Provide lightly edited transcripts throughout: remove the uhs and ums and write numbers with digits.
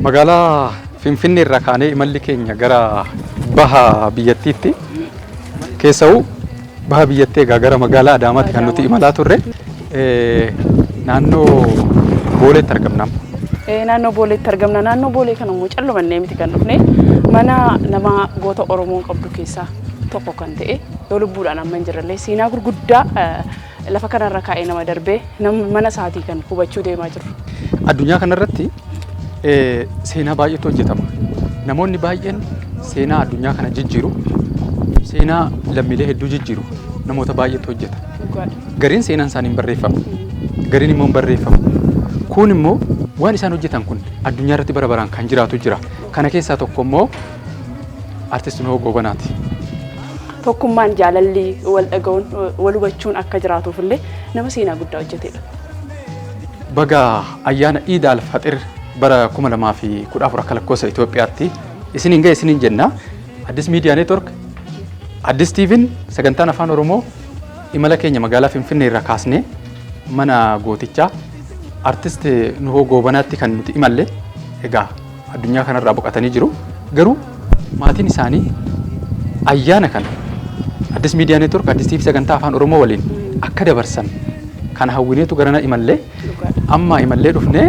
Magaalaa Finfinnee irraa kaanee imalli keenya gara baha biyyattiitti keessa'u baha biyyattii egaa gara magaalaa Adaamaatti kan nuti imalaa turre naannoo Booleetti argamna. Naannoo Booleetti argamna. Naannoo Boolee kana immoo callumannee miti kan dhufne mana nama goota Oromoo qabdu keessaa tokko kan ta'e yoo lubbuudhaan amma hin jirrellee seenaa gurguddaa lafa kanarra kaa'ee nama darbee mana isaatii kan hubachuu deemaa jiru. Addunyaa kanarratti seenaa baay'eetu hojjetama. Namoonni baay'een seenaa addunyaa kana jijjiiru, seenaa lammiilee hedduu jijjiiru namoota baay'eetu hojjeta. Gariin seenaan isaanii hin barreeffamu, gariin immoo hin barreeffamu. Kun immoo waan isaan hojjetan kun addunyaa irratti bara baraan kan jiraatu jira. Kana keessaa tokko immoo Artiist Nuhoo Goobanaati. Tokkummaan jaalalli wal dhaga'uun wal hubachuun akka jiraatuuf illee nama seenaa guddaa hojjetedha. Baga ayyaana Iid al-Faxir bara 2014 akka lakkoofsa Itoophiyaatti isiniin ga'e isiniin jenna. Addis Miidiyaa Neetwork, Addis TV'n sagantaan afaan Oromoo imala keenya magaalaa Finfinnee irraa kaasnee mana gootichaa Artiist Nuhoo Goobanaatti kan nuti imalle. Egaa addunyaa kanarraa boqotanii jiru. Garuu maatiin isaanii ayyaana kana Addis Miidiyaa Neetwork, Addis TV sagantaa afaan Oromoo waliin akka dabarsan kan hawwineetu garana imallee amma imallee dhufnee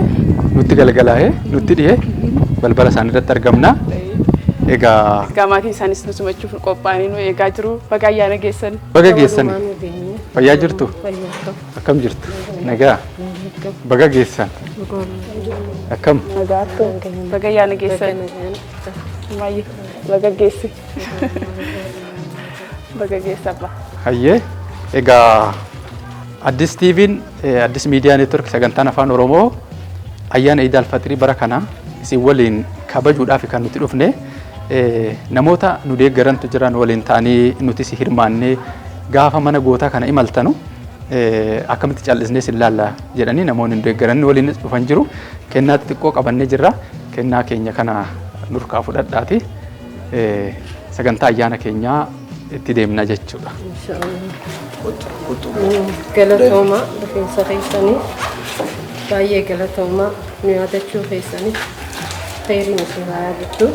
nutti galgalaa'ee nutti dhiyee balbala isaanii irratti argamna. Egaa maatiin isaanis nu simachuuf qophaa'anii nu eegaa jiru. Baga ayyaana geessan. Baga geessan. Fayyaa jirtu? Akkam jirtu? Nagaa. Baga geessan. Akkam? Baga ayyaana geessan. Baga geessi. Baga geessabba. Hayyee. Egaa Addis TV'n Addis Miidiyaa Neetwork sagantaan afaan Oromoo ayyaana Iid al-Faxirii bara kana isin waliin kabajuudhaaf kan nuti dhufne namoota nu deeggarantu jiran waliin ta'anii nutis hirmaannee gaafa mana gootaa kana imaltanu akkamitti callisnee sin laalla jedhanii namoonni nu deeggaran waliin dhufan jiru. Kennaa xixiqqoo qabannee jirra. Kennaa keenya kana nurkaa fudhadhaati sagantaa ayyaana keenyaa itti deemna jechuudha. Galatooma rifeensa keessanii baay'ee galatooma nu yaadachuu keessanii khayriin isin haa yaadachuu.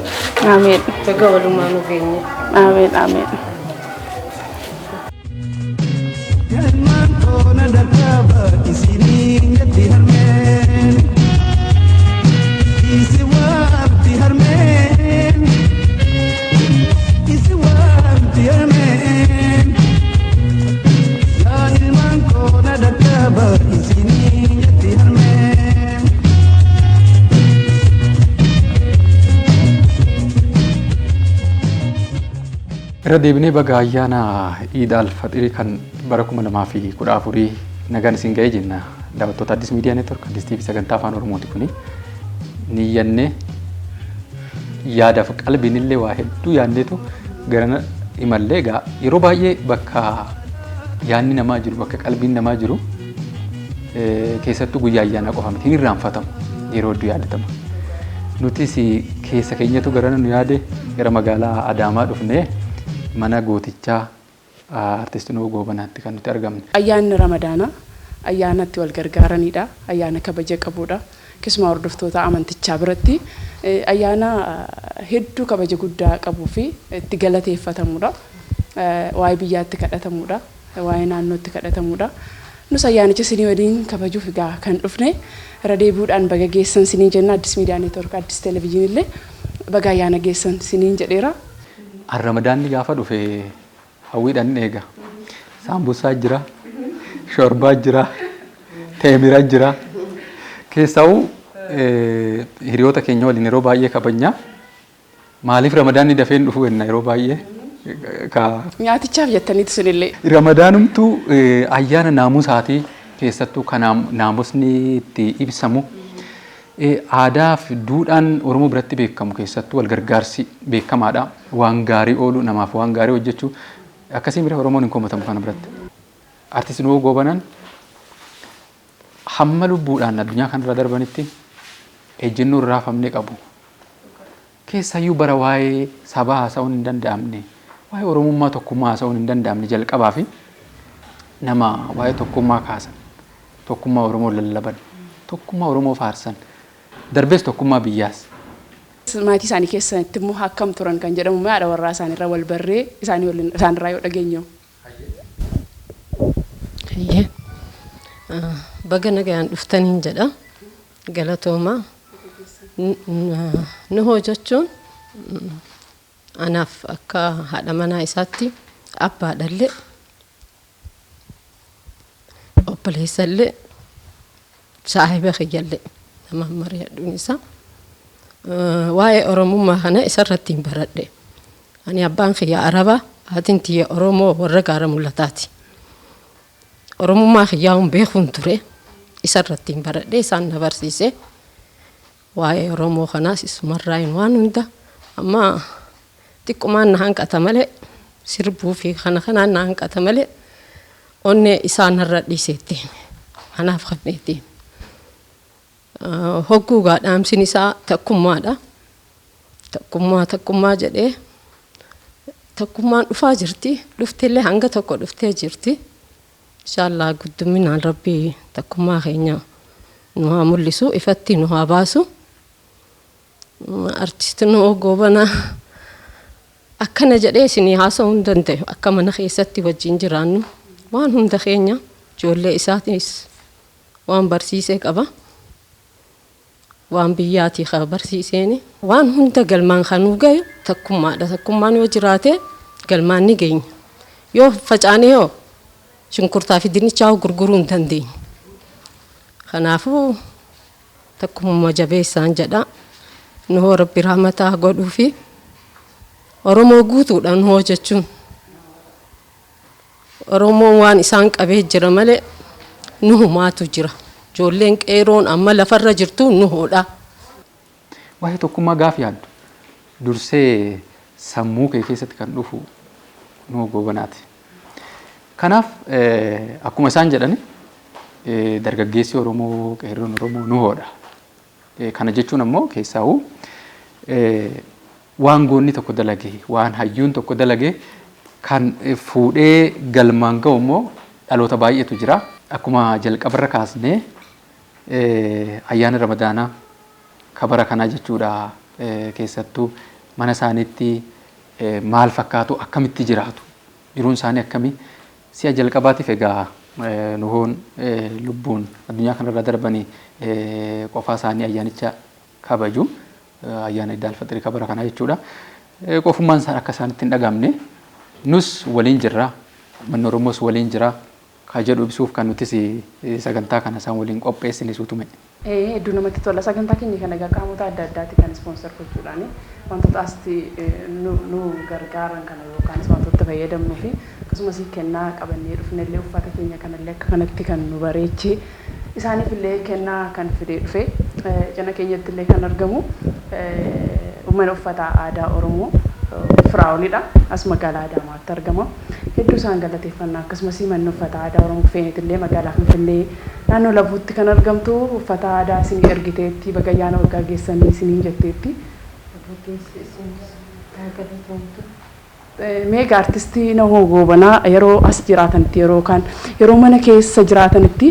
Ameen. Baga walumaa nu geenye. Ameen. Ameen. Irra deebinee baga ayyaana Iid al-Faxirii kan bara 2014 nagaan isin ga'ee jenna. Daawwattoota Addis Miidiyaa Neetwork, Addis TV sagantaa afaan Oromooti kuni niyyannee yaadaaf qalbiin illee waa hedduu yaadneetu garana imallee egaa yeroo baay'ee bakka yaadni namaa jiru, bakka qalbiin namaa jiru keessattuu guyyaa ayyaanaa qofa miti hin irraanfatamu, yeroo hedduu yaadatama. Nutis keessa keenyatu garana nu yaade gara magaalaa Adaamaa dhufnee mana gootichaa Artiist Nuhoo Goobanaatti kan nuti argamne. Ayyaanni Ramadaanaa ayyaanatti wal gargaaranidha. Ayyaana kabaja qabudha. Keessumaa hordoftoota amantichaa biratti ayyaana hedduu kabaja guddaa qabuu fi itti galateeffatamudha. Waa'ee biyyaatti kadhatamudha. Waa'ee naannootti kadhatamudha. Nus ayyaanicha isinii waliin kabajuuf egaa kan dhufne irra deebi'uudhaan baga geessan isiniin jenna. Addis Miidiyaa Neetwork, Addis Televezyiinii illee baga ayyaana geessan isiniin jedheera. Ramadaanni gaafa dhufe hawwiidhaan eega. Saambusaa jira, shorbaa jira, teemiraa jira. Keessaa'u hiriyoota keenya waliin yeroo baay'ee kabajna. Maaliif Ramadaanni dafee hin dhufu jenna yeroo baay'ee. Nyaatichaaf jettaniitu sunillee. Ramadaanumtu ayyaana naamusaatii keessattuu kan naamusni itti ibsamu. Aadaa fi duudhaan Oromoo biratti beekamu keessattuu wal gargaarsi beekamaadha. Waan gaarii oolu namaaf waan gaarii hojjechuu akkasii mira Oromoon hin komatamu kana biratti. Artiist Nuhoo Goobanaan hamma lubbuudhaan addunyaa kanarra darbanitti ejjennoo irraa raafamnee qabu. Keessayyuu bara waa'ee sabaa haasa'uun hin danda'amne, waa'ee Oromummaa tokkummaa haasa'uun hin danda'amne jalqabaa fi nama waa'ee tokkummaa kaasan, tokkummaa Oromoo lallaban, tokkummaa Oromoo faarsan. Darbees tokkummaa biyyaas maatii isaanii keessatti immoo akkam turan kan jedhamu haadha warraa isaaniirra wal barree isaanirraa yoo dhageenyu. Baga nagayaan dhuftaniin jedha galatooma. Nuhoo jechuun anaaf akka haadha manaa isaatti abbaadhallee obboleessallee saahiba kiyyallee nama mari'adhuun isaa waa'ee oromummaa kana isarratti hin baradhe. Ani abbaan kiyya Araba haatiin tiyya Oromoo warra gaara mul'ataati. Oromummaa kiyyaa'uun beekuun ture isarratti hin baradhe isaan na barsiise. Waa'ee Oromoo kanaas isumarraayin waan hunda amma xiqqoomaan na hanqata malee sirbuu fi kana kanaan na hanqata malee onnee isaanirra dhiiseettiin kanaaf qabneettiin. Hogguugaa dhaamsin isaa takkummaadha. Takkummaa jedhee takkummaan dhufaa jirti. Dhufteellee hanga tokko dhuftee jirti. Inshaallah gudduminaan Rabbii takkummaa keenya nu haa mul'isu ifatti nu haa baasu. Artistiin Goobana akkana jedhee isinii haasa'uu hin danda'u. Akka mana keessatti wajjin jiraannu waan hunda keenya ijoollee isaatiis waan barsiisee qaba. Waan biyyaatii haa barsiiseeni waan hunda galmaan kanuu gayu takkummaadha. Takkummaan yoo jiraate galmaan ni geenya. Yoo facaanee yoo shunkurtaa fi dinnichaa gurguruu hin dandeenye. Kanaafuu takkummaa jabeessaan jedha. Nuhoo Rabbi rahmataa godhuu fi Oromoo guutuudhaan hoo jechuun Oromoon waan isaan qabee jira malee nuhumaatu jira. Ijoolleen qeeroon amma lafarra jirtu nuhoodha. Waa'ee tokkummaa gaafa yaaddu dursee sammuu kee keessatti kan dhufu Nuhoo Goobanaati. Kanaaf akkuma isaan jedhani dargaggeessi Oromoo qeerroon Oromoo nuhoodha. Kana jechuun ammoo keessaa'u waan goonni tokko dalagee waan hayyuun tokko dalagee kan fuudhee galmaan ga'u immoo dhaloota baay'eetu jira. Akkuma jalqabarra kaasnee ayyaana Ramadaanaa kabara kanaa jechuudha. Keessattuu mana isaaniitti maal fakkaatu akkamitti jiraatu jiruun isaanii akkamii si'a jalqabaatiif egaa Nuhoon lubbuun addunyaa kanarra darbanii qofaa isaanii ayyaanicha kabaju ayyaana Iid al-Fixrii kabara kanaa jechuudha. Qofummaan isaan akka isaanitti hin dhagamne nus waliin jirra manni Oromoos waliin jira. Kajedhu ibsuuf kan nuti sagantaa kana isaan waliin qopheessine suutume. Hedduu namatti tola. Sagantaa keenya kana qaamota adda addaati kan ispoonsar gochuudhaan wantoota asii nu gargaaran kana yookaan wantoota fayyadamnuu fi akkasumas kennaa qabannee dhufnellee uffata keenya kanallee akka kanatti kan nu bareechee isaaniif illee kennaa kan fidee dhufe jana keenyatti illee kan argamu uummanni uffata aadaa Oromoo Firaa'olidha. As magaalaa Adaamaatti argama. Hedduu isaan galateeffannaa akkasumas manni uffata aadaa Oromoo Feeneetillee magaalaa Finfinnee naannoo Labuutti kan argamtu uffata aadaa isin ergiteetti baga ayyaana waggaa geessanii isiniin jetteetti. Meegaa artistii Nuhoo Goobanaa yeroo as jiraatanitti yeroo mana keessa jiraatanitti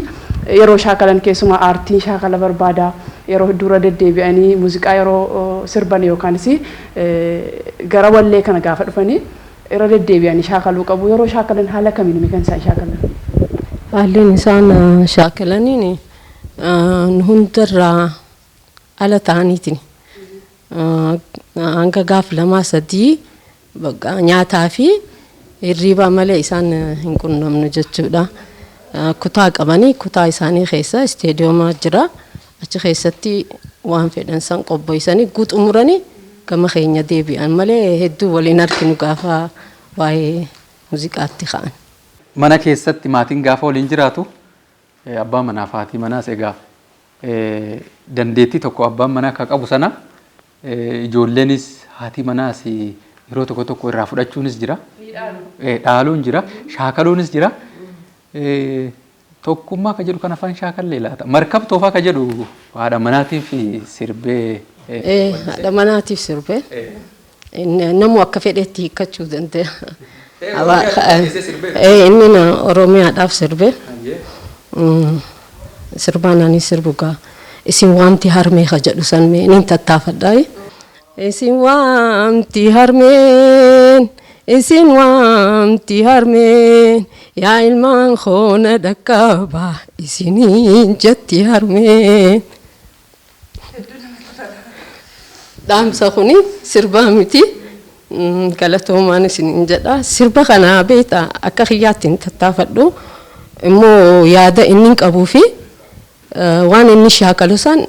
yeroo shaakalan keessumaa aartiin shaakala barbaada. Yeroo dura deddeebi'anii muuziqaa yeroo sirban yookaanis gara wallee kana gaafa dhufanii irra deddeebi'anii shaakaluu qabu. Yeroo shaakalan haala kamiin kan isaan shaakalan? Haalli isaan shaakalaniin hundarraa ala ta'aniitiin hanga gaaf lamaa sadii nyaataa fi hirriibaa malee isaan hin qunnamnu jechuudha. Kutaa qabanii kutaa isaanii keessa isteediyoomaa jira. Achi keessatti waan fedhan san qopheessanii guutumuranii gama keenya deebi'an malee hedduu waliin arginu gaafa waa'ee muuziqaatti ka'an. Mana keessatti maatiin gaafa waliin jiraatu abbaan manaa fi haati manaas egaa dandeettii tokko abbaan manaa akka qabu sana ijoolleenis haati manaas yeroo tokko tokko irraa fudhachuunis jira. Dhaaluun jira, shaakaluunis jira. Tokkummaa ka jedhu kan afaan shaakallee laata. Markab toofaa ka jedhu haadha manaatiif sirbee. Haadha manaatiif sirbee. Namu akka fedhetti hiikkachuu danda'a. Inni Oromiyaadhaaf sirbee. Sirbaan ani sirbu gaa isin waamti harmee ka jedhu san inni tattaafadhaa. isin waamti harmeen isin waamti harmeen yaa ilmaan koona dhaqqaba isiniin jetti harmeen. Dhaamsa kuni sirbaa miti galatoomaan isiniin jedha. Sirba kanaa beektaa akka kiyyaatti hin tattaafadhu immoo yaada inni qabuu fi waan inni shaakalu san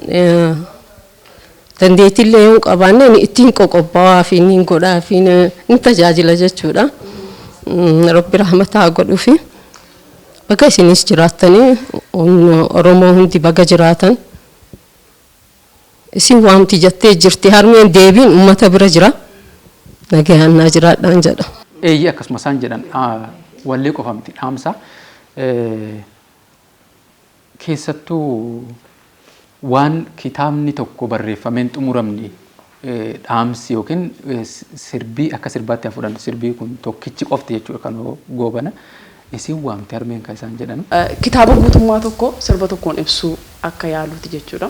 dandeettiillee yoo qabaanne ittiin qoqobbaa fi inni godhaa fi ni tajaajila jechuudha. Rabbi rahmataa godhuu fi baga isinis jiraattanii Oromoo hundi baga jiraatan. Isin waamti jettee jirti harmeen deebiin uummata bira jira. Nagayaan naa jiraadhaan jedha. Eeyyii akkasuma isaan jedhan wallee qofa miti dhaamsa. Keessattuu waan kitaabni tokko barreeffameen xumuramne dhaamsi yookiin sirbii akka sirbaatti fudhannu sirbii kun tokkichi qofti jechuudha kan goobana. Isin waamti harmeen kan isaan jedhan. Kitaaba guutummaa tokko sirba tokkoon ibsuu akka yaaluuti jechuudha.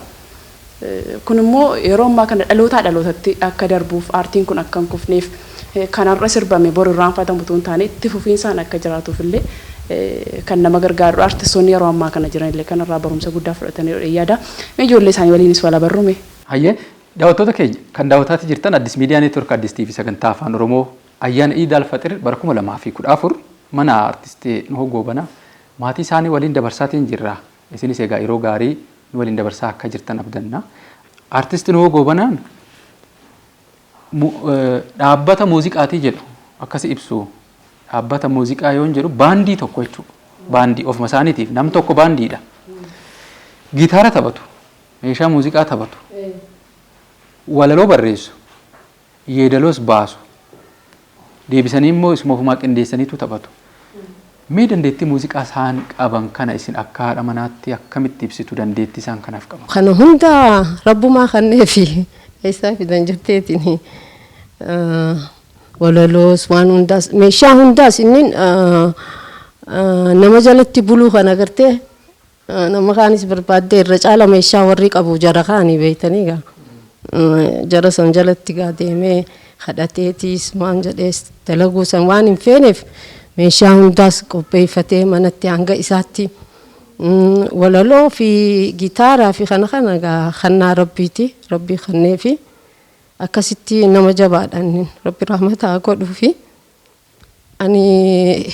Kun immoo yeroo ammaa kana dhalootaa dhalootatti akka darbuuf aartiin kun akka hin kufneef kanarra sirbame boru irraanfatamu tuun taane itti fufiinsaan akka jiraatuuf illee kan nama gargaaru aartistoonni yeroo ammaa kana jiran illee kanarraa barumsa guddaa fudhatanii yaada. Ijoollee isaanii waliinis wala barrume. Hayyee daawwattoota keenya kan daawwataatti jirtan Addis Miidiyaa Neetwoork Addis TV sagantaa afaan Oromoo ayyaana Iid al-Faxir bara 2014 mana aartistii Nuhoo Goobanaa maatii isaanii waliin dabarsaatiin jirra. Isinis egaa yeroo gaarii waliin dabarsaa akka jirtan abdanna. Aartistiin Nuhoo Goobanaan dhaabbata muuziqaatii jedhu akkasi ibsu. Dhaabbata muuziqaa yoo jedhu baandii tokko jechuudha. Baandii ofuma isaaniitiif nam tokko baandiidha. Gitaara taphatu, meeshaa muuziqaa taphatu, walaloo barreessu, yeedaloos baasu, deebisanii immoo isuma ofumaa qindeessaniitu taphatu. Mee dandeettii muuziqaa isaan qaban kana isin akka haadha manaatti akkamitti ibsitu dandeettii isaan kanaaf qaban? Kana hunda rabbumaa kanneefi eessaa fidan jetteetiin walaloos waan hundaas meeshaa hundaas inni nama jalatti buluu kan agartee nama kaanis barbaaddee irra caala meeshaa warri qabu jara kaanii beeytanii gaa jara san jalatti gaa deemee kadhateetiis waan jedhees dalaguu san waan hin feeneef meeshaa hundaas qopheeffatee manatti hanga isaatti walaloo fi gitaaraa fi kana gaa kannaa rabbiiti rabbii kanneefi akkasitti nama jabaadhaan rabbi rahmataa godhuu fi ani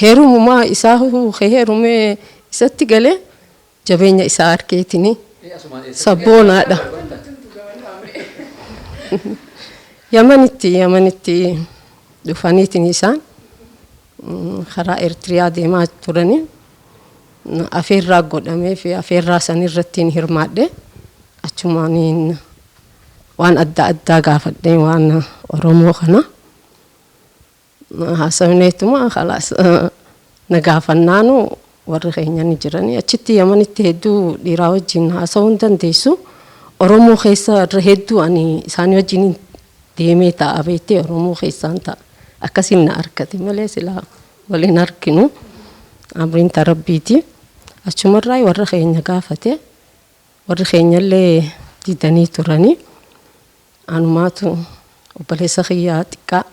heerumaa isaa heerumee isatti galee jabeenya isaa arkeetini sabboonaadha. Yamanitti dhufaniitiin isaan karaa Eertiriyaa deemaa turanii afeerraa godhamee fi afeerraa sanirrattiin hirmaadhe achumaaniin waan adda addaa gaafadhee waan Oromoo kana haasawneetuma khalaas na gaafannaanu warri keenya ni jiranii achitti Yamanitti hedduu dhiiraa wajjin haasawuu hin dandeessu. Oromoo keessa irra hedduu ani isaanii wajjin deemee ta'a beektee Oromoo keessaan ta'a akkasiin na arkate malee silaa waliin arginu amriin tarabbiiti. Achumarraa warra keenya gaafate warri keenyallee didanii turanii anumaatu obboleessa kiyyaa xiqqaa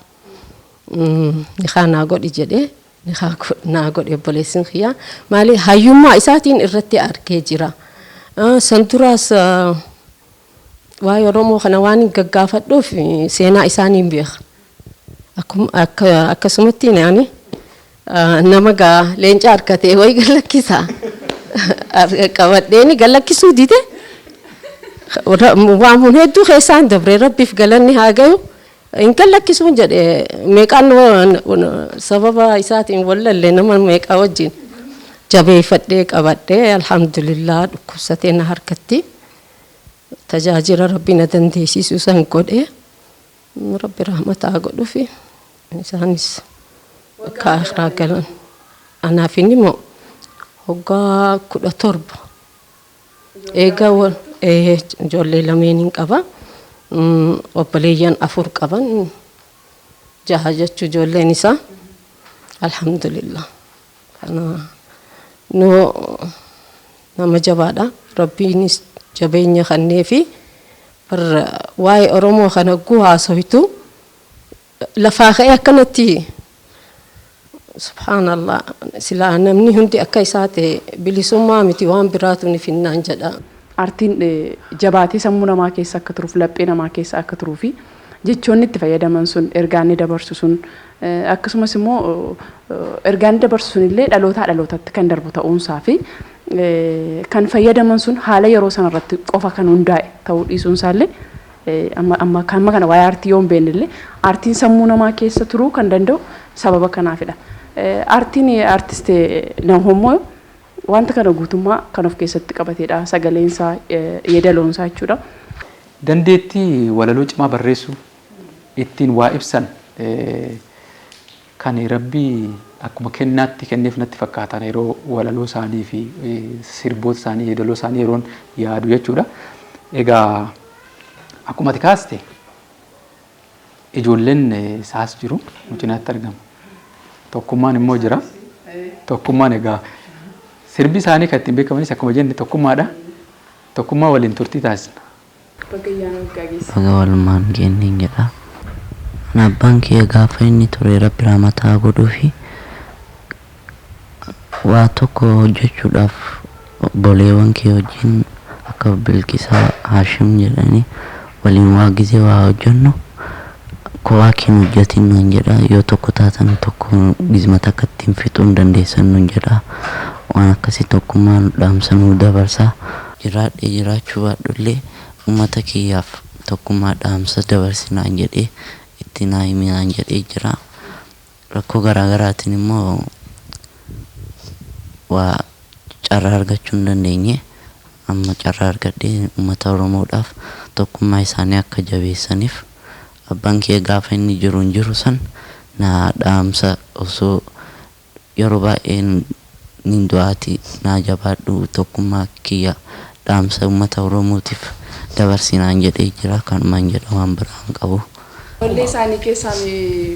niqaa naa godhi jedhee niqaa naa godhe obboleessin kiyyaa maali hayyummaa isaatiin irratti argee jira. San duraas waa'ee Oromoo kana waan gaggaafadhuuf seenaa isaaniin beeka. Akkasumatti naani nama gaa leenca harkatee wayi galakkisa qabadheeni galakkisuu dide waamuun hedduu keessaan dabree rabbiif galanni haa gayu hin galakkisuun jedhe meeqaan sababa isaatiin wallalle nama meeqaa wajjin jabeeffadhee qabadhee alhamdulillah dhukkubsatee na harkatti tajaajila rabbi na dandeessisu san godhee rabbi rahmataa godhuufi isaanis akka akhiraa galan anaaf inni moo hoggaa 17 eega ijoollee lameeniin qaba obboleeyyan 4 qaban 6 jechuu ijoolleen isaa alhamdulillah kana no nama jabaadha rabbiinis jabeenya kannee fi waa'ee Oromoo kana guhaasoitu lafaa ka'ee akkanatti subhaanallah silaa namni hundi akka isaa ta'e bilisummaa miti waan biraatu ni finnaan jedha. Aartiin jabaatee sammuu namaa keessa akka turuuf laphee namaa keessa akka turuu fi jechoonni itti fayyadaman sun ergaan ni dabarsu sun akkasumas immoo ergaan dabarsu sun illee dhalootaa dhalootatti kan darbu ta'uunsaa fi kan fayyadaman sun haala yeroo sanarratti qofa kan hundaa'e ta'uu dhiisuun isaallee amma kana waa'ee aartii yoo hin beekne illee aartiin sammuu namaa keessa turuu kan danda'u sababa kanaafidha. Aartiin aartistee Nahomoo wanta kana guutummaa kan of keessatti qabateedha. Sagaleensaa yeedaloonsaa jechuudha. Dandeettii walaloo cimaa barreessuu ittiin waa ibsan kan rabbii akkuma kennaatti kenneef natti fakkaatan yeroo walaloo isaanii fi sirboota isaanii yeedaloo isaanii yeroon yaadu jechuudha. Egaa akkuma ati kaaste ijoolleen isaas jiru mucinaatti argama. Tokkummaan immoo jira. Tokkummaan egaa sirbi isaanii kan ittiin beekamanis akkuma jenne tokkummaadha. Tokkummaa waliin turtii taasisna. Baga walumaan geenyeen jedha. Abbaan kee gaafa inni ture rabbi rahmataa godhuu fi waa tokko hojjechuudhaaf obboleewwan kee wajjin akka Bilqisaa Haashim jedhanii waliin waa gizee waa hojjennu kowaa keen hojjetin nuun jedha. Yoo tokko taatan tokko gizmata akka ittiin fixuu hin dandeessan nuun jedha. Waan akkasii tokkummaan dhaamsanuu dabarsaa. Jiraadhee jiraachuu baadhullee uummata kiyyaaf tokkummaa dhaamsa dabarsinaan jedhee itti naa himinaan jedhee jira. Rakkoo garaagaraatiin immoo waa carraa argachuu hin dandeenye amma carraa argadhee uummata Oromoodhaaf tokkummaa isaanii akka jabeessaniif abbaan kee gaafa inni jiru san naa dhaamsa osoo yeroo baay'ee nin du'aati naa jabaadhu tokkummaa kiyya dhaamsa uummata Oromootiif dabarsinaan jedhee jira. Kanumaan jedha waan biraan qabu. Wallee isaanii keessaa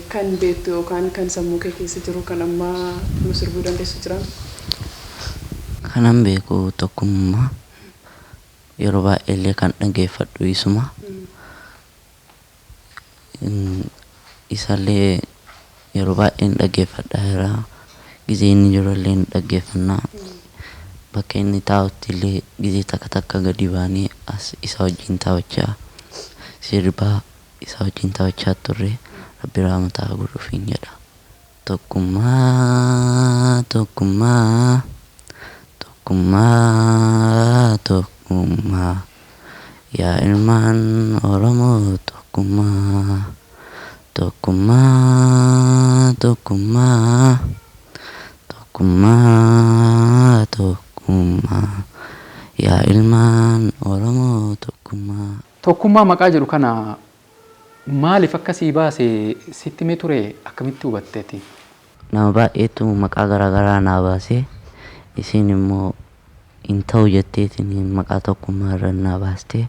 kan beektu yookaan kan sammuu kee keessa jiru kan amma nu sirbuu dandeessu jiran? Kanan beeku tokkummaa yeroo baay'eellee kan dhageeffadhu isuma. Isallee yeroo baay'een dhageeffadhaa jira. Gizee inni jirullee hin dhaggeeffannaa. Bakka inni taa'utti illee gizee takka gadi baanee as isa wajjin taa'achaa sirbaa isa wajjin taa'achaa turre rabbi rahmataa godhuufiin jedha. Tokkummaa tokkummaa tokkummaa tokkummaa yaa ilmaan Oromoo tokkummaa tokkummaa tokkummaa tokkummaa tokkummaa yaa ilmaan Oromoo tokkummaa. Tokkummaa maqaa jedhu kana maaliif akkasii baase sitti mee ture akkamitti hubatteeti? Nama baay'eetu maqaa garaagaraa naa baasee isin immoo hin ta'u jetteetiin maqaa tokkummaa irra naa baastee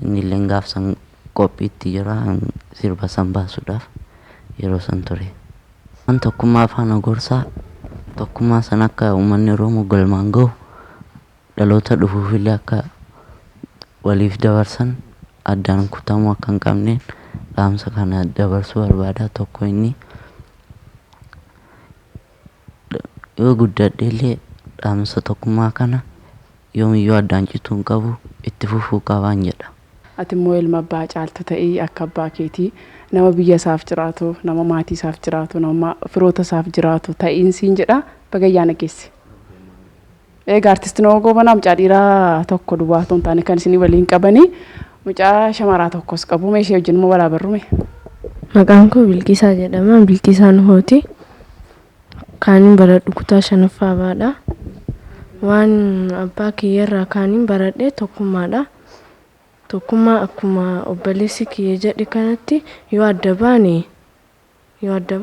inni illee gaafsan qophiitti jira sirba san baasuudhaaf yeroo san ture. Waan tokkummaa afaan gorsaa tokkummaa san akka uummanni Oromoo galmaan gahu dhaloota dhufuufillee akka waliif dabarsan addaan kutamuu akka hin qabneen dhaamsa kana dabarsuu barbaada. Tokko inni yoo guddadheellee dhaamsa tokkummaa kana yoomiyyuu addaan cituu hin qabu itti fufuu qabaan jedha. Ati immoo ilma abbaa caaltu ta'ii akka abbaa keetii nama biyya isaaf jiraatu, nama maatii isaaf jiraatu, nama firoota isaaf jiraatu ta'iin siin jedha. Baga ayyaana geesse. Egaa artistiin Gobanaa mucaa dhiiraa tokko duwwaa otoo hin taane kan isin waliin qabanii mucaa shamaraa tokkos qabu. Mee ishee wajjin immoo walaa barrume? Maqaan koo Bilqisaa jedhama. Bilqisaa Nuhooti. Kaaniin baradhu kutaa shanaffaa baadha. Waan abbaa kiyyarraa kaaniin baradhee tokkummaadha. Tokkummaa akkuma obboleessi kiyya jedhe kanatti yoo adda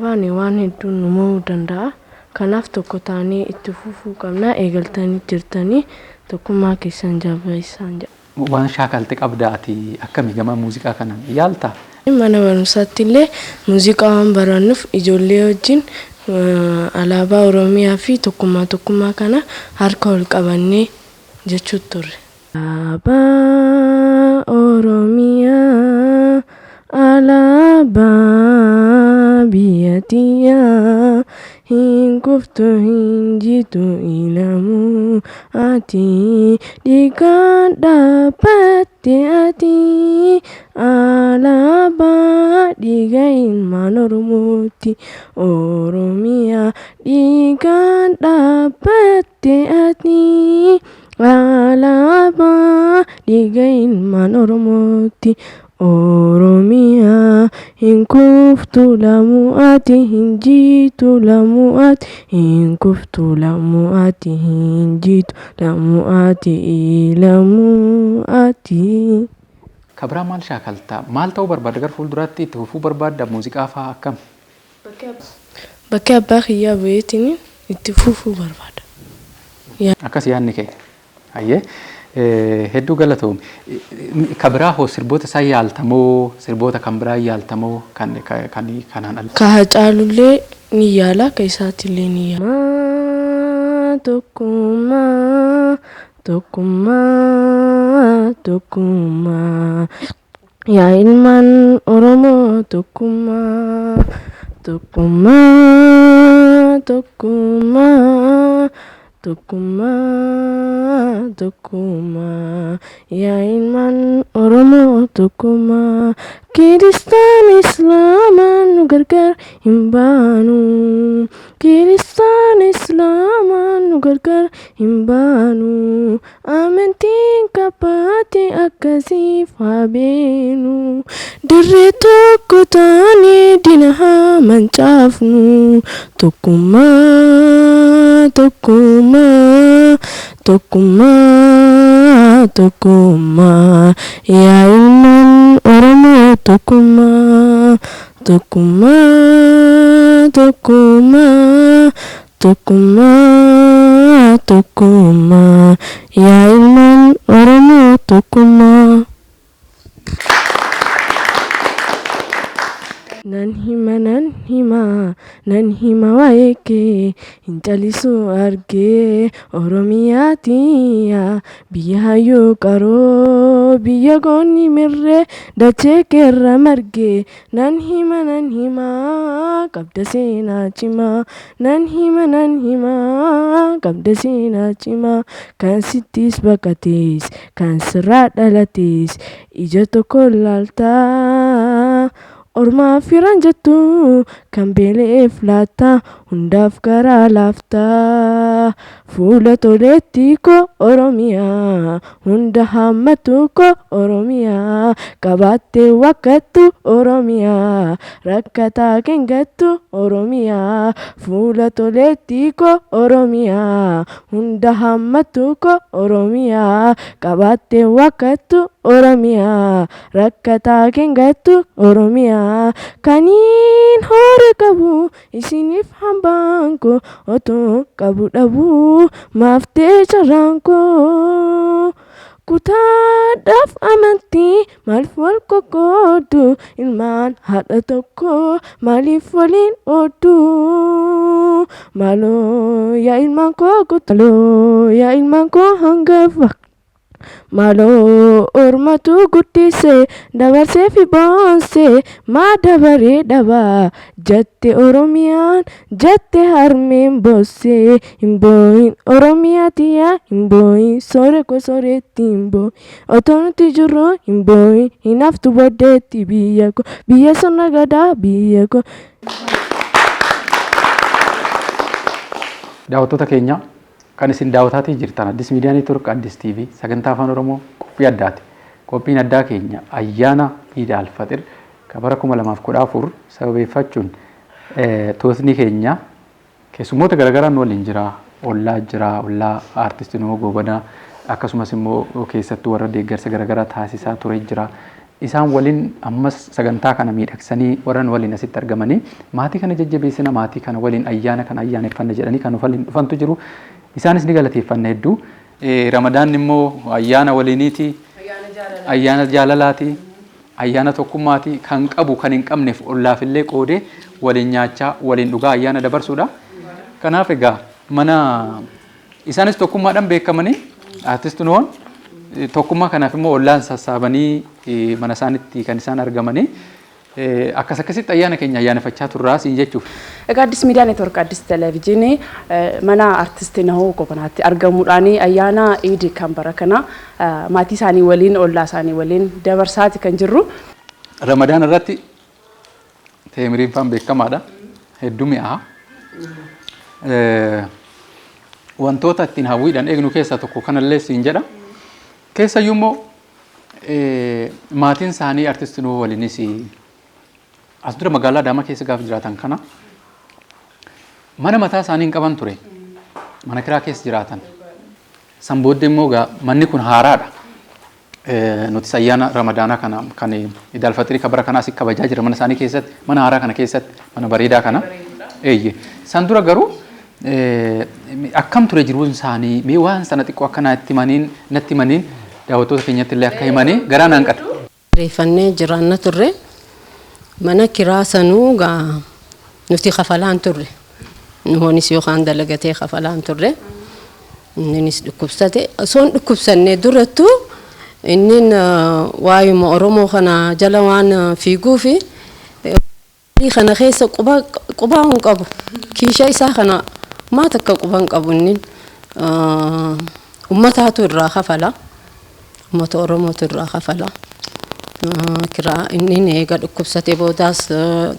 baane waan hedduun nu mo'uu danda'a. Kanaaf tokko taanee itti fufuu qabna. Eegaltanii jirtanii tokkummaa keessan jabeessaa jedha. Waan shaakalte qabda ati akkamii gama muuziqaa kanaan yaalta? Mana barumsaatti illee muuziqaa waan barannuuf ijoollee wajjin alaabaa Oromiyaa fi tokkummaa kana harka ol qabannee jechuu turre. Alaabaa Oromiyaa Alaba biyatiya hin kuftu hin jitu ilamu ati dikan dapati ati alaba digain manormuti Oromia dikan dapati ati alaba digain manormuti Oromia hin kuftu lamu ati hin jitu lamu ati hin kuftu lamu ati hin jitu lamu ati lamu ati. Kabraa maal shaakaltaa? Maal ta'uu barbaadda gara fuulduraatti itti fufuu barbaadda muuziqaa fa'aa akkam? Bakka abbaa kiyyaa bu'eetiin itti fufuu barbaada. Akkas yaadni kee. Hayyee hedduu galatoom. Kabraa hoo sirboota isaa yaaltamoo sirboota kan biraa yaaltamoo kanaan ala? Ka Hacaalullee ni yaala ka isaatiillee ni yaala. Tokkummaa tokkummaa tokkummaa yaa ilmaan Oromoo tokkummaa tokkummaa tokkummaa tokkummaa tokkummaa yaa ilmaan Oromoo tokkummaa Kiristaan Islaamaan nu gargaar hin baanu Kiristaan Islaamaan nu gargaar hin baanu amantiin kabbaate akkasiif haa beenu dirree tokko taanee dina haa mancaafnu tokkummaa tokkummaa tokkummaa tokkummaa yaa ilmaan Oromoo tokkummaa tokkummaa tokkummaa tokkummaa tokkummaa yaa ilmaan Oromoo tokkummaa. Nan hima waa'ee kee hin callisu argee Oromiyaatiya biyya hayyuu qaroo biyya goonni mirree dachee keerra margee nan hima qabda seenaa cimaa nan hima qabda seenaa cimaa kan sittis baqatees kan sirraa dhalatees ija tokko laaltaa. Ormaa firan jettu kan beeleef laata hundaaf garaa laaftaa fuula toleetti ko Oromiyaa hunda hammatu ko Oromiyaa qabaattee wakkattu Oromiyaa rakkataa kengattu Oromiyaa fuula toleetti ko Oromiyaa hunda hammatu ko Oromiyaa qabaattee wakkattu Oromiyaa rakkataa kengattu Oromiyaa. Kaniin hore qabu isiniif hambaan koo otoo qabu dhabu maaftee carraan koo kutaadhaaf amantii maaliif wal qoqqoodu ilmaan haadha tokko maaliif waliin ooddu maaloo yaa ilmaan koo maaloo yaa ilmaan koo hangafa. Maaloo ormatu guddise dabarsee fi boonse maa dabaree dhabaa jette Oromiyaan jette harmeen boosse hin booyin Oromiyaatiyaa hin booyin soore ko sooretti hin booyin otoo nuti jirru hin booyin hin haftu booddeetti biyya ko biyya sirna gadaa biyya ko. Daawwattoota keenya kan isin daawwataatii jirtan Addis Miidiyaa Neetwoork Addis TV sagantaa afaan Oromoo qophii addaati. Qophiin addaa keenya ayyaana Iid al-Faxir kan bara 2014 sababeeffachuun toosni keenya keessummoota garaagaraa nu waliin jira. Ollaa aartistii Numoo Goobanaa akkasumas immoo keessattuu warra deeggarsa garaagaraa taasisaa ture jira. Isaan waliin ammas sagantaa kana miidhagsanii warra nu waliin asitti argamanii maatii kana jajjabeessina maatii kana waliin ayyaana kana ayyaaneffanna jedhanii kan dhufantu jiru. Isaanis ni galateeffanna hedduu. Ramadaan immoo ayyaana waliiniiti. Ayyaana jaalalaati. Ayyaana tokkummaati. Kan qabu kan hin qabneef ollaafillee qoodee waliin nyaachaa waliin dhugaa ayyaana dabarsuudha. Kanaaf egaa mana isaanis tokkummaadhaan beekamanii aartistuun tokkummaa kanaaf immoo ollaan sassaabanii mana isaanitti kan isaan argamanii akkas akkasitti ayyaana keenya ayyaaneffachaa turraa siin jechuuf. Egaa Addis Miidiyaa Neetwoork Addis Televezyiinii mana artistii Nahoo Goobanaatti argamuudhaan ayyaana Iid kan bara kana maatii isaanii waliin ollaa isaanii waliin dabarsaati kan jirru. Ramadaan irratti teemiriin faan beekamaadha. Hedduu mi'aa. Wantoota ittiin hawwiidhaan eegnu keessaa tokko kanallee siin jedha. Keessayyuu immoo maatiin isaanii artistii Nahoo waliinis as dura magaalaa Adaamaa keessa gaafa jiraatan kana mana mataa isaanii hin qaban ture. Mana kiraa keessa jiraatan. San booddee immoo manni kun haaraadha. Nuti ayyaana Ramadaanaa kana kan Iid al-Fixrii kabara kanaas kabajaa jira mana isaanii keessatti mana haaraa kana keessatti mana bareedaa kana. San dura garuu akkam ture jiruun isaanii mee waan sana xiqqoo akkanaa natti himaniin daawwattoota keenyatti illee akka himanii garaa naan qada. Reeffannee jiraanna turre. Mana kiraa sanuu nuti kafalaan turre. Nuhoonis yookaan dalagatee kafalaan turre. Innis dhukkubsate. Osoon dhukkubsannee durattu inni waayuma Oromoo kana jala waan fiiguufi kana keessa qubaa hin qabu. Kiisha isaa kana maa takka qubaa hin qabu inni ummataatu irraa kafala. Ummata Oromootu irraa kafala. Kiraa inni eega dhukkubsatee boodaas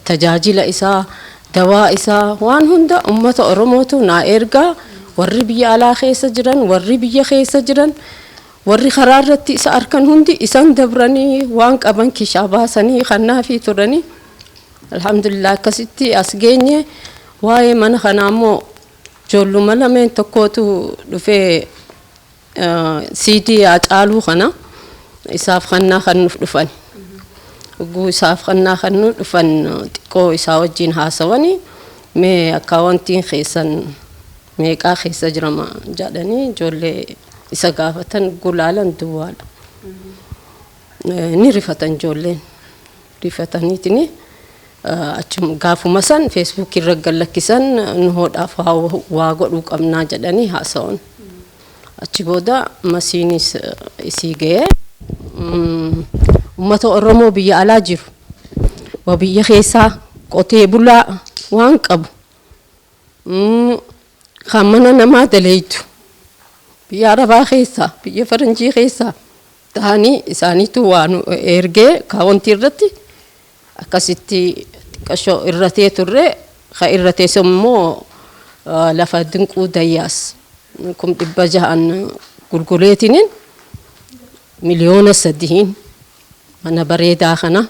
tajaajila isaa dawaa isaa waan hunda ummata Oromootu naa ergaa warri biyya alaa keessa jiran warri biyya keessa jiran warri karaa irratti isa arkan hundi isan dabranii waan qaban kishaa baasanii kannaafi turanii alhamdulillah akkasitti as geenye waa'ee mana kanaa immoo ijoolluma lameen tokkootu dhufee CD Hacaaluu kana isaaf kannaa kan nuuf dhufan. Ugguu isaaf kannaa kan nuuf dhufan xiqqoo isaa wajjin haasawanii mee akka wantiin keessan meeqaa keessa jirama jedhanii ijoollee isa gaafatan gulaalan duwwaadha. Ni rifatan ijoolleen rifataniitini achuma gaafuma san Facebook irra gallakkisan nuhoodhaaf waa godhuu qabnaa jedhanii haasawan. Achi booda masiinis isii ga'ee ummata Oromoo biyya alaa jiru waa biyya keessaa qotee bulaa waan qabu kan mana namaa daleeytu biyya Arabaa keessaa biyya Faranjii keessaa ta'anii isaaniitu waan ergee kaawwantii irratti akkasitti xiqqashoo irratee turre ka irratees immoo lafa dinquu dayyaas 600,000 gurgureetiniin miliyoona 3 mana bareedaa kana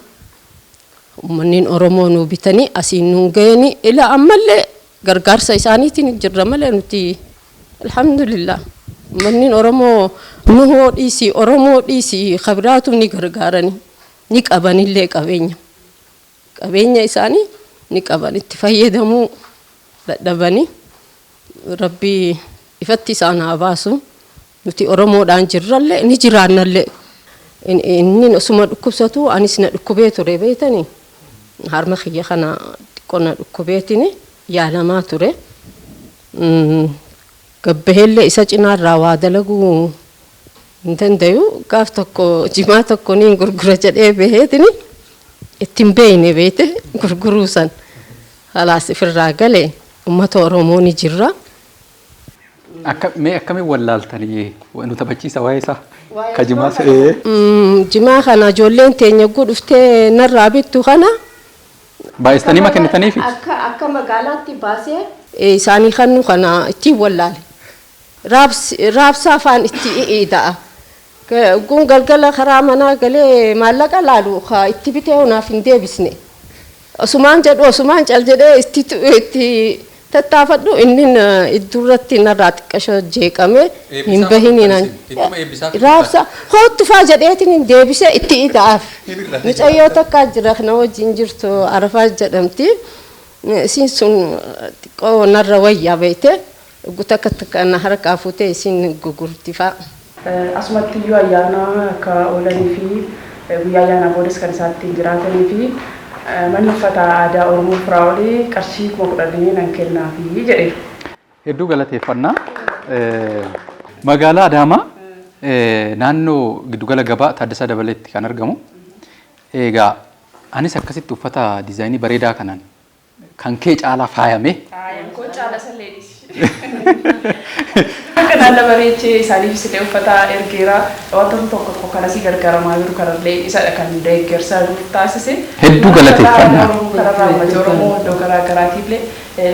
uummanni Oromoo nu bitanii asiin nu ga'anii ila ammallee gargaarsa isaaniitiin jirra malee nuti alhamdulillah uummanni Oromoo nuhoo dhiisii Oromoo dhiisii khabiraatu ni gargaaranii ni qabanillee qabeenya isaanii ni qaban itti fayyadamuu dadhabanii rabbii ifatti isaan haa baasu nuti Oromoodhaan jirrallee ni jiraannallee inni osuma dhukkubsatu anis na dhukkubee ture beetanii harma kiyya kana xiqqoona dhukkubeetini yaalamaa ture gabbaheellee isa cinaarraa waa dalaguu hin dandayu gaaf tokko jimaa tokko niin gurgura jedhee baheetini ittiin beeyne beete gurguruu san halaas ifirraa galee ummata Oromoo ni jirra. Mee akkamiin wallaaltanii nu taphachiisa waa'ee isaa ka jimaa jimaa kana ijoolleen teenya dhuftee narraa bittu kana baay'istanii ma kennitaniifi akka magaalaatti baasee isaanii kannu kana ittiin wallaale raabsa afaan itti iida'a gun galgala karaa manaa galee maallaqa laalu itti bitee onaaf hin deebisne osumaan jedhu osumaan cal jedhee itti tattaafadhu inni iddurratti narraa xiqqashoo jeeqame hin bahiniin raabsa hottufaa jedheetiin hin deebisee itti ida'aaf mucayyoo takkaa jira kana wajjin jirtu Arafaa jedhamti isiin sun xiqqoo narra wayyaa beeyte takka takka na harkaa fuutee isiin gugurtifaa. Asumatti iyyuu ayyaana akka oolanii fi guyyaa ayyaanaa boodas kan isaatti jiraatanii fi manni uffata aadaa Oromoo Firaa'olii qarshii 10,000 nan kennaafi jedhe. Hedduu galateeffannaa. Magaalaa Adaamaa naannoo giddugala gabaa Taaddasaa Dabaleetti kan argamu. Egaa Anis akkasitti uffata diizaayinii bareedaa kanaan kan kee caalaa faayame. Koo caala salleedhis. Kanaan dabareechee isaaniif illee uffata ergeera wantoota tokko tokko kanas gargaaramaa jiru kanallee isadha kan deeggarsa taasise. Hedduu galateeffannaa. Kanarraa uummata Oromoo iddoo garaa garaatiillee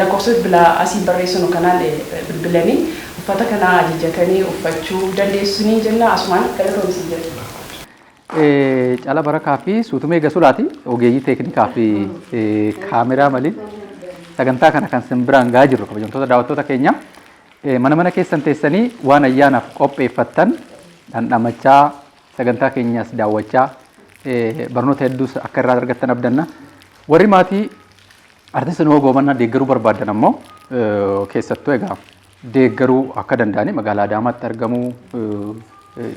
lakkoofsa bilbilaa asii barreessinu kanaan bilbilanii uffata kana ajajatanii uffachuu dandeessanii jenna asumaan galatoomsi jedhu. Cala barakaa fi suutumee gasulaati ogeeyyii teeknikaa fi kaameraa maliin sagantaa kana kan simbiraan gaa jirru kabajamtoota daawwattoota keenya mana keessan teessanii waan ayyaanaaf qopheeffattan dhandhamachaa sagantaa keenyas daawwachaa barnoota hedduus akka irraa argattan abdanna warri maatii artisti Nuhoo Goobanaa deeggaruu barbaadan ammoo keessattuu egaa deeggaruu akka danda'ani magaalaa Adaamaatti argamuu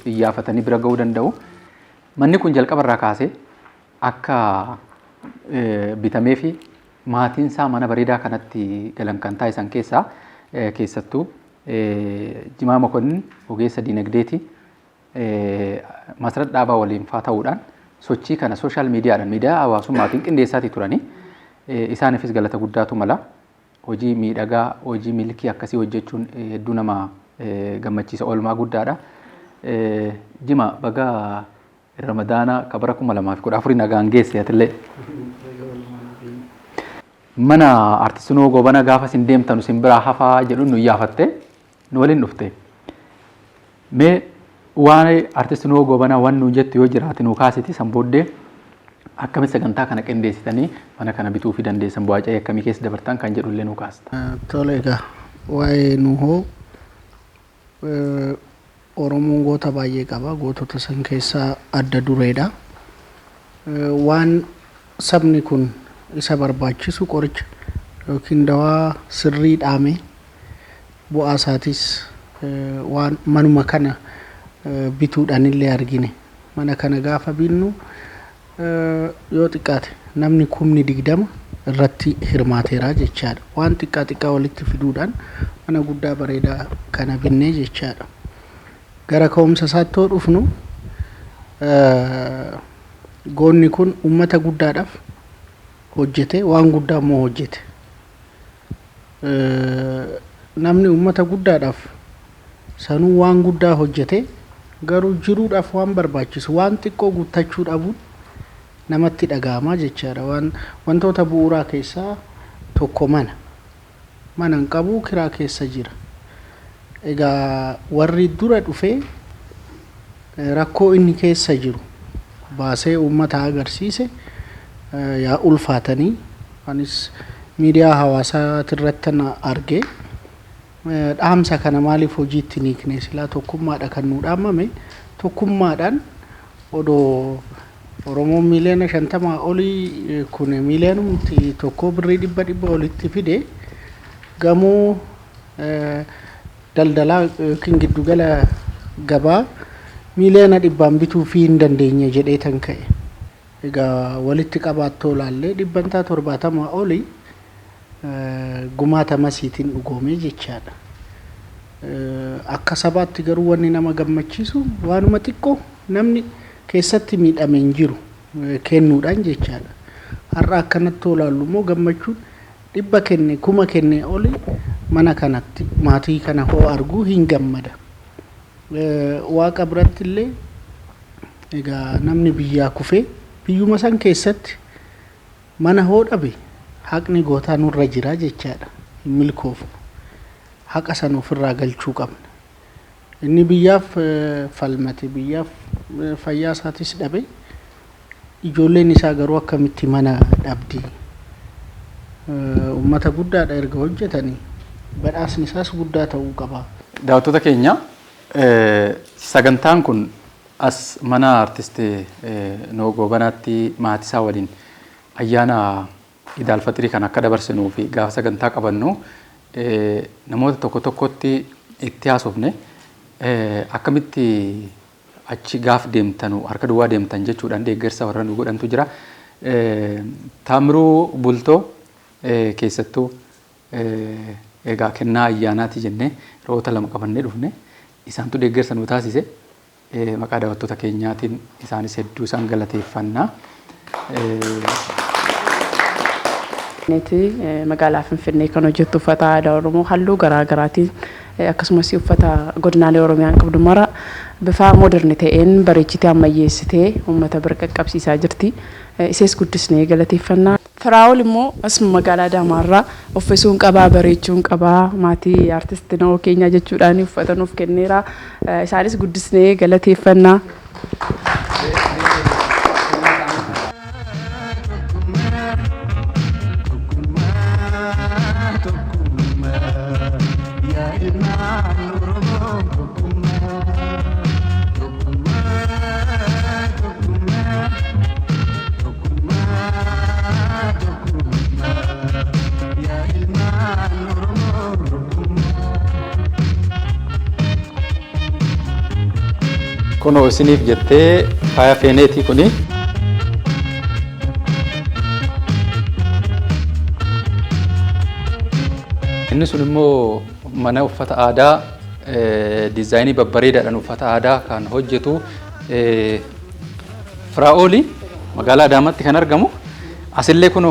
iyyafatanii bira ga'uu danda'u. Manni kun jalqaba irraa kaasee akka bitamee fi maatiin isaa mana bareedaa kanatti galan kan taasisan keessaa keessattuu Jimaa Mokonnin ogeessa diinagdeeti masarata dhaabaa waliin faa ta'uudhaan sochii kana sooshaal miidiyaadhaan miidiyaa hawaasummaatiin qindeessaatii turanii isaaniifis galata guddaatu mala hojii miidhagaa hojii milkii akkasii hojjechuun hedduu nama gammachiisa oolmaa guddaadha. Jima bagaa Ramadaana kabara 2014 nagaan geesse atillee mana artisti Nuhoo Goobanaa gaafa sin deemtanu sin biraa hafaa jedhuun nu iyyafatte nu waliin dhufte. Mee waan artisti Nuhoo Goobanaa waan nu jettu yoo jiraate nu kaasiti san booddee akkamitti sagantaa kana qindeessitanii mana kana bituu fi dandeessan bu'aa akkamii keessa dabartan kan jedhullee nu kaasta. Tole egaa waa'ee Nuhoo Oromoon goota baay'ee qaba. Gootota san keessaa adda dureedha. Waan sabni kun isa barbaachisu qoricha yookiin dawaa sirrii dhaame bu'aa isaatis waan manuma kana bituudhaan illee argine. Mana kana gaafa binnu yoo xiqqaate namni 20 irratti hirmaateera jechaadha. Waan xiqqaa walitti fiduudhaan mana guddaa bareedaa kana binnee jechaadha. Gara ka'umsa isaatti dhufnu goonni kun uummata guddaadhaaf hojjete waan guddaa immoo hojjete. Namni uummata guddaadhaaf sanuu waan guddaa hojjete garuu jiruudhaaf waan barbaachisu waan xiqqoo guuttachuu dhabuun namatti dhaga'ama jechaadha. Wantoota bu'uuraa keessaa tokko mana hin qabu kiraa keessa jira. Egaa warri dura dhufee rakkoo inni keessa jiru baasee uummata agarsiise yaa ulfaatanii anis miidiyaa hawaasaa irratti arge dhaamsa kana maaliif hojiitti ni hiikne silaa tokkummaadha kan nu dhaamame tokkummaadhaan odoo Oromoon miliyoona 50 olii kun miliyoonumti tokko birrii 100 olitti fide gamoo daldalaa yookiin giddugala gabaa miliyoona 100 bituu fi hin dandeenye jedhee tan ka'e. Egaa walitti qabaattoo laallee 170 olii gumaata masiitiin dhugoomee jechaadha. Akka sabaatti garuu wanni nama gammachiisu waanuma xiqqoo namni keessatti miidhame hin jiru kennuudhaan jechaadha. Har'a akkanatti olaallu immoo gammachuun 100 kenne 1000 kenne oli mana kanatti maatii kana hoo arguu hin gammada. Waaqa biratti illee egaa namni biyyaa kufee biyyuma san keessatti mana hoo dhabe haqni gootaa nurra jira jechaadha. Hin milkoofnu. Haqa san ofirraa galchuu qabna. Inni biyyaaf falmate biyyaaf fayyaa isaatis dhabe ijoolleen isaa garuu akkamitti mana dhabdi. Uummata guddaadha erga hojjetanii badhaasni isaas guddaa ta'uu qaba. Daawwattoota keenya sagantaan kun as mana artisti Nuhoo Goobanaatti maatii isaa waliin ayyaana Iid al-Fixrii kan akka dabarsinuu fi gaafa sagantaa qabannu namoota tokko tokkotti itti haasofne akkamitti achi gaaf deemtanu harka duwwaa deemtan jechuudhaan deeggarsa warra nu godhantu jira. Taamiruu Bultoo keessattuu egaa kennaa ayyaanaati jennee roota 2 qabannee dhufne isaantu deeggarsa nu taasise maqaa daawwattoota keenyaatiin isaanis hedduu isaan galateeffannaa. Neeti magaalaa Finfinnee kan hojjettu uffata aadaa Oromoo halluu garaa garaatiin akkasumas uffata godinaalee Oromiyaan qabdu mara bifa mooderni ta'een bareechitee ammayyeessitee uummata bira qaqqabsiisaa jirti. Isees guddisnee galateeffannaa. Firaa'ol immoo as magaalaa Adaamaarraa uffisuun qabaa bareechuun qabaa maatii artistii na'oo keenyaa jechuudhaan uffata nuuf kenneera. Isaanis guddisnee galateeffannaa. Kuno isiniif jettee faaya feeneetii kuni inni sun immoo mana uffata aadaa diizaayinii babbareedaadhaan uffata aadaa kan hojjetu Firaa'ooli magaalaa Adaamaatti kan argamu. Asillee kuno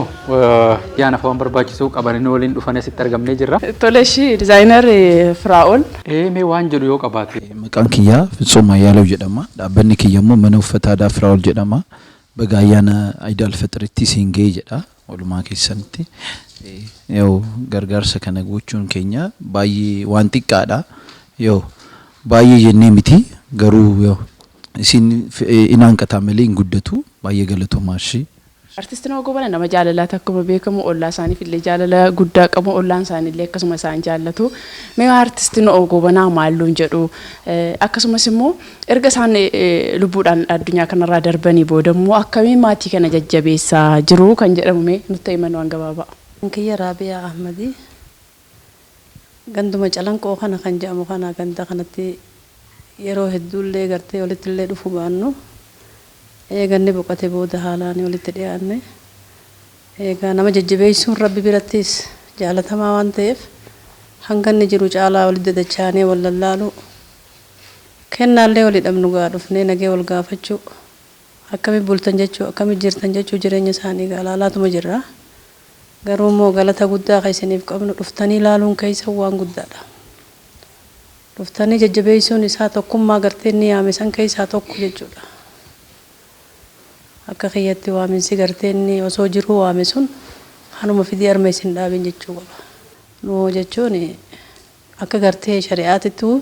yaana waan barbaachisu qabananii waliin dhufanii asitti argamnee jirra. Toleshi diizaayinar Firaa'ol. Mee waan jedhu yoo qabaate. Maqaan kiyyaa Fitsum Ayyaalew jedhama. Dhaabbanni kiyya immoo mana uffata aadaa Firaa'ol jedhama. Baga ayyaana Iidal Fixiritti siin ga'e jedha walumaa keessatti. Yoo gargaarsa kana gochuun keenya baay'ee waan xiqqaadha. Yoo baay'ee jennee miti garuu yoo isin inaan qataa malee hin guddatu baay'ee galatoomaa ishee. Artistiin Ogobana nama jaalalaati akkuma beekamu ollaa isaaniif illee jaalala guddaa qabu ollaan isaanii illee akkasuma isaan jaallatu. Mee artistiin Ogobanaa maalluun jedhu akkasumas immoo erga isaan lubbuudhaan addunyaa kanarraa darbanii booda immoo akkamiin maatii kana jajjabeessaa jiru kan jedhamu mee nutti himan waan gabaabaa. Kiyya Raabiyaa Ahmadii ganduma calanqoo kana kan jedhamu kana ganda kanatti yeroo hedduullee gartee walitti illee dhufu baannu. Eeganni boqotee booda haalaan walitti dhiyaanne eegaa nama jajjabeessuun rabbi birattis jaalatamaa waan ta'eef hanga inni jiru caalaa walitti dadachaanee wal lallaalu kennaallee walii dhabnu gaa dhufnee nagee wal gaafachuu akkami bultan jechuu akkami jirtan jechuu jireenya isaanii gaalaalaatuma jirra garuu immoo galata guddaa keessaniif qabnu dhuftanii ilaaluun keessa waan guddaadha. Dhuftanii jajjabeessuun isaa tokkummaa gartee inni yaame san keessaa tokko jechuudha. Akka kiyyatti waaminsi gartee inni osoo jiru waame sun hanuma fidii arma isin dhaabin jechuu qaba. Nuu jechuun akka gartee shari'aatittuu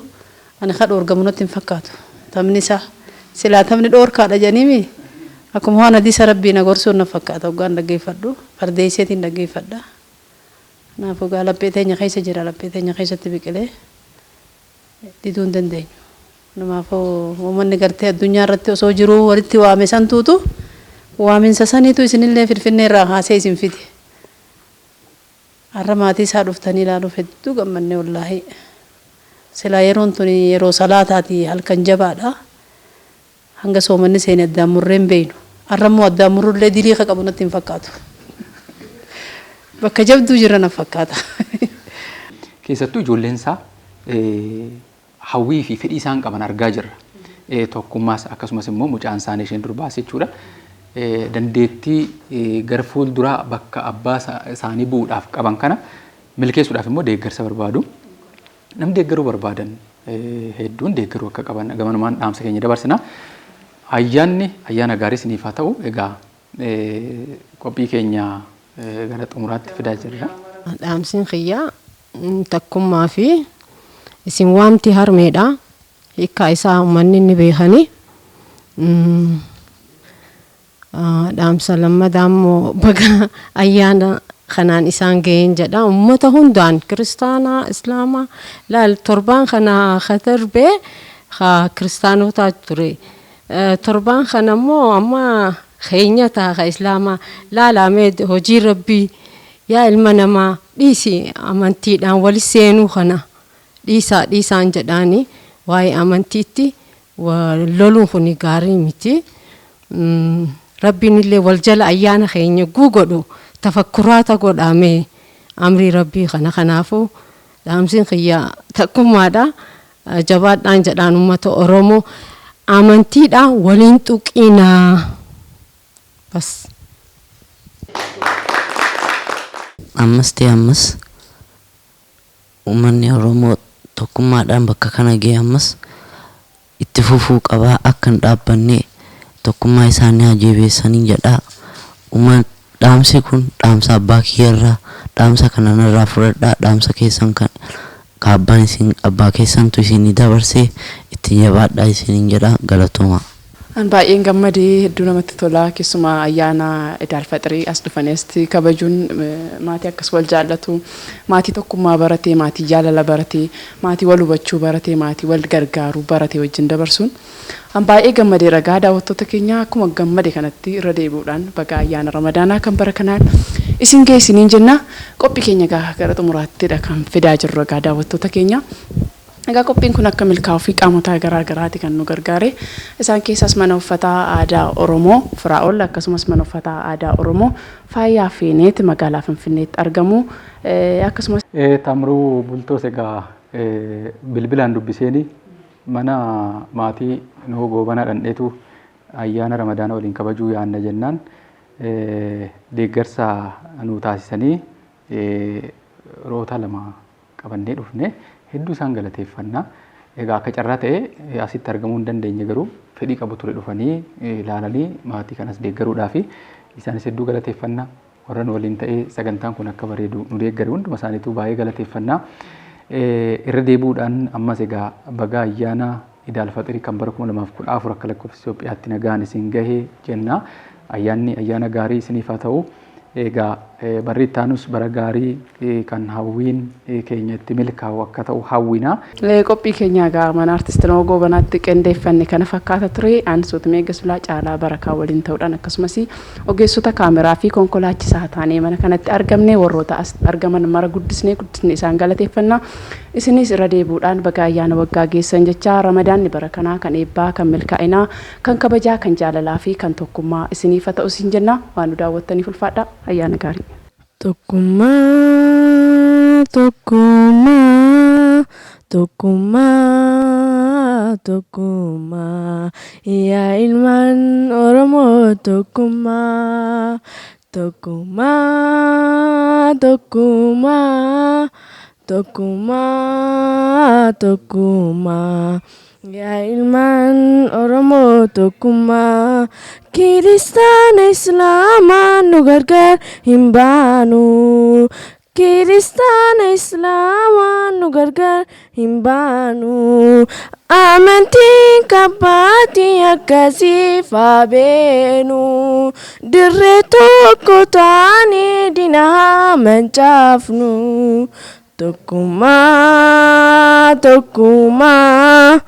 ani kan dhoorgamu natti hin fakkaatu. Tamni isaa silaa tamni dhoorkaadha jedhanii akkuma waan hadiisa rabbii na gorsuun na fakkaata hoggaan dhaggeeffadhu fardeesseetiin dhaggeeffadha. Kanaafuu gaa laphee teenya keessa jira laphee teenya keessatti biqilee diduu hin dandeenyu. Namaafuu uummanni gartee addunyaa irratti osoo jiruu walitti waame santuutu waaminsa saniitu isinillee Finfinnee irraa haasee isin fide. Har'a maatii isaa dhuftanii ilaaluuf hedduu gammannee wallaahi. Silaa yeroon tuni yeroo salaataati halkan jabaadha. Hanga soomanni seeni addaan murree hin beeynu. Har'a immoo addaan murrullee dilii qabu natti hin fakkaatu. Bakka jabduu jira na fakkaata. Keessattuu ijoolleen isaa hawwii fi fedhii isaan qaban argaa jirra. Tokkummaas akkasumas immoo mucaan isaanii isheen durbaas jechuudha. Dandeettii gara fuulduraa bakka abbaa isaanii bu'uudhaaf qaban kana milkeessuudhaaf immoo deeggarsa barbaadu. Namni deeggaruu barbaadan hedduun deeggaruu akka qaban gamanumaan dhaamsa keenya dabarsina. Ayyaanni ayyaana gaarii isiniif haa ta'u. Egaa qophii keenya gara xumuraatti fidaa jirra. Dhaamsiin kiyyaa takkummaa fi isin waamti harmeedha. Hiikkaa isaa uummanni inni beekani. Dhaamsa lammadaa immoo baga ayyaana kanaan isaan ga'een jedha. Uummata hundaan kiristaanaa, islaamaa laal torbaan kana darbee kiristaanotaa ture. Torbaan kana immoo amma keenya ta'a islaamaa laalamee hojii rabbii yaa ilma namaa dhiisi amantiidhaan wali seenuu kana dhiisaan jedhaani waa'ee amantiitti loluun kun gaarii miti. Rabbiin illee wal jala ayyaana keenya guugodhu tafakkuraata godhame amrii rabbii kana kanaafuu dhaamsiin kiyyaa takkummaadha. Jabaadhaan jedhaan uummata Oromoo amantiidhaan waliin tuqinaa. Bas. Ammas ta'e ammas uummanni Oromoo tokkummaadhaan bakka kana ga'e ammas itti fufuu qabaa akka hin dhaabbanne tokkummaa isaanii jabeessanii jedha. Dhaamsi kun dhaamsa abbaa kiyyarraa dhaamsa kanarraa fudhadhaa dhaamsa keessan kan abbaan isin abbaa keessantu isin dabarsee itti jabaadhaa isiniin jedha galatooma. An baay'een gammadee hedduu namatti tola keessumaa ayyaana Iid al-Faxirii as dhufaneesti kabajuun maatii akkas wal jaallatu maatii tokkummaa baratee maatii jaalala baratee maatii wal hubachuu baratee maatii wal gargaaruu baratee wajjin dabarsuun an baay'ee gammadee ragaa daawwattoota keenya akkuma gammade kanatti irra deebi'uudhaan baga ayyaana Ramadaanaa kan bara kanaan isin geessiniin jenna qophii keenya gara xumuraattidha kan fidaa jirru ragaa daawwattoota keenya. Egaa qophiin kun akka milkaa'uu fi qaamotaa garaa garaati kan nu gargaare. Isaan keessaas mana uffataa aadaa Oromoo Firaa'ol akkasumas mana uffataa aadaa Oromoo Faayyaa Feeneet magaalaa Finfinneetti argamu. Akkasumas Taamruu Bultoos egaa bilbilaan dubbiseeni mana maatii nu goobanaa dhandheetu ayyaana Ramadaana waliin kabajuu yaanna jennaan deeggarsa nu taasisanii roota lama qabannee dhufne. Hedduu isaan galateeffannaa. Egaa akka carraa ta'e asitti argamuu hin dandeenye garuu fedhii qabu ture dhufanii ilaalanii maatii kanas deeggaruudhaaf isaanis hedduu galateeffannaa. Warra nu waliin ta'ee sagantaan kun akka bareedu nu deeggare hunduma isaaniitu baay'ee galateeffannaa. Irra deebi'uudhaan ammas egaa baga ayyaana Iid al-Faxirii kan bara 2014 akka lakkoofsa Itoophiyaatti nagaan isin gahee jenna. Ayyaanni ayyaana gaarii isiniif haa ta'u. Egaa barri ittaanus bara gaarii kan hawwiin keenyatti milkaa'u akka ta'u hawwina. Qophii keenya egaa mana artistii nama goobanaatti qindeeffanne kana fakkaata ture. Aansuutu Meegasulaa Caalaa Barakaa waliin ta'uudhaan akkasumas ogeessota kaameraa fi konkolaachisaa taanee mana kanatti argamne warroota as argaman mara guddisnee isaan galateeffannaa. Isinis irra deebi'uudhaan baga ayyaana waggaa geessan jecha Ramadaanni bara kanaa kan eebbaa kan milkaa'inaa kan kabajaa kan jaalalaa fi kan tokkummaa isiniif haa ta'u isin jenna waan nu daawwattaniif ulfaadha. Ayyaana gaarii. Tokkummaa, tokkummaa, tokkummaa, tokkummaa. Yaa ilmaan Oromoo tokkummaa, tokkummaa, tokkummaa, tokkummaa, tokkummaa. Yaa ilmaan Oromoo tokkummaa. Kiristaana Islaamaa nu gargaar hin baanu. Kiristaana Islaamaa nu gargaar hin baanu. Amantiin kabbaatii akkasiif haa beenu. Dirree tokko taanee diina mancaafnu. Tokkummaa, tokkummaa,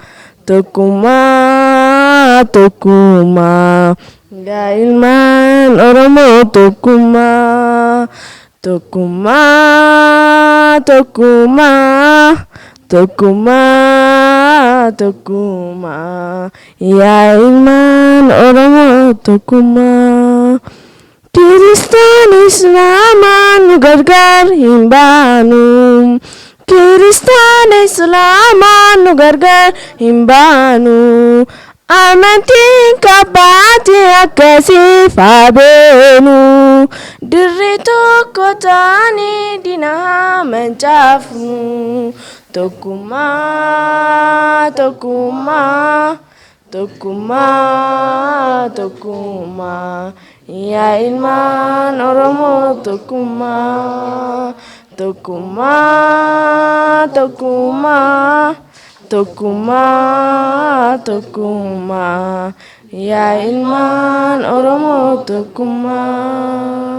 tokkummaa, tokkummaa. Yaa ilmaan Oromoo tokkummaa, tokkummaa, tokkummaa, tokkummaa, tokkummaa. Yaa ilmaan Oromoo tokkummaa. Kiristaana Islaamaa nu gargaar hin baanu. Kiristaana Islaamaa nu gargaar hin baanu. Amantiin kabbaatii akkasiif haa beenu. Dirree tokko taanee diina mancaafnu. Tokkummaa, tokkummaa, tokkummaa, tokkummaa. Yaa ilmaan Oromoo tokkummaa, tokkummaa, tokkummaa, tokkummaa, tokkummaa. Yaa ilmaan Oromoo tokkummaa.